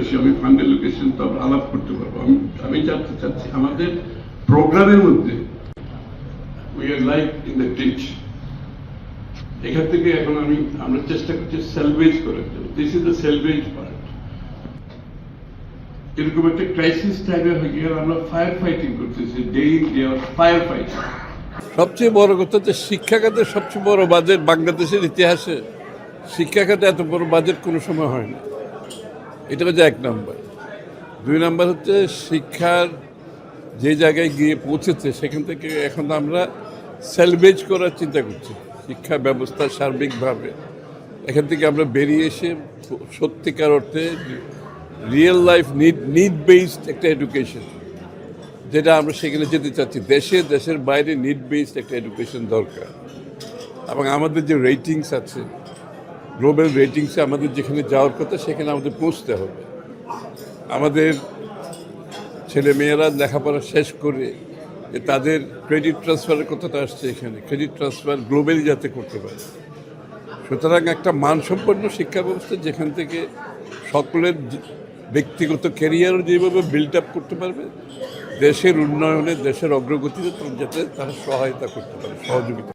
বেশি, আমি fund allocation তো আলাপ করতে পারবো। আমি জানতে চাচ্ছি আমাদের প্রোগ্রামের মধ্যে we are like in the teach, এখান থেকে এখন আমরা চেষ্টা করছি সেলভেজ করার জন্য। This is the সেলভেজ part. এরকম একটা ক্রাইসিস টাইমে হয়ে গেলে আমরা ফায়ার ফাইটিং করতেছি, day in day out fire fighting. সবচেয়ে বড় কথা হচ্ছে শিক্ষা খাতের সবচেয়ে বড় বাজেট বাংলাদেশের ইতিহাসে শিক্ষা খাতে এত বড় বাজেট কোনো সময় হয় না। এটা হচ্ছে 1 নম্বর। 2 নম্বর হচ্ছে শিক্ষার যে জায়গায় গিয়ে পৌঁছেছে সেখান থেকে এখন আমরা সেলভেজ করার চিন্তা করছি। শিক্ষা ব্যবস্থা সার্বিকভাবে এখান থেকে আমরা বেরিয়ে এসে সত্যিকার অর্থে রিয়েল লাইফ নিড বেসড একটা এডুকেশন, যেটা আমরা সেখানে যেতে চাচ্ছি। দেশের বাইরে নিড বেসড একটা এডুকেশন দরকার। এবং আমাদের যে রেটিংস আছে, গ্লোবাল রেটিংসে আমাদের যেখানে যাওয়ার কথা সেখানে আমাদের পৌঁছতে হবে। আমাদের ছেলেমেয়েরা লেখাপড়া শেষ করে যে তাদের ক্রেডিট ট্রান্সফারের কথাটা আসছে, এখানে ক্রেডিট ট্রান্সফার গ্লোবালি যাতে করতে পারে। সুতরাং একটা মানসম্পন্ন শিক্ষা ব্যবস্থা যেখান থেকে সকলের ব্যক্তিগত ক্যারিয়ারও যেভাবে বিল্ড আপ করতে পারবে, দেশের উন্নয়নে দেশের অগ্রগতিতে যাতে তারা সহায়তা করতে পারে, সহযোগিতা।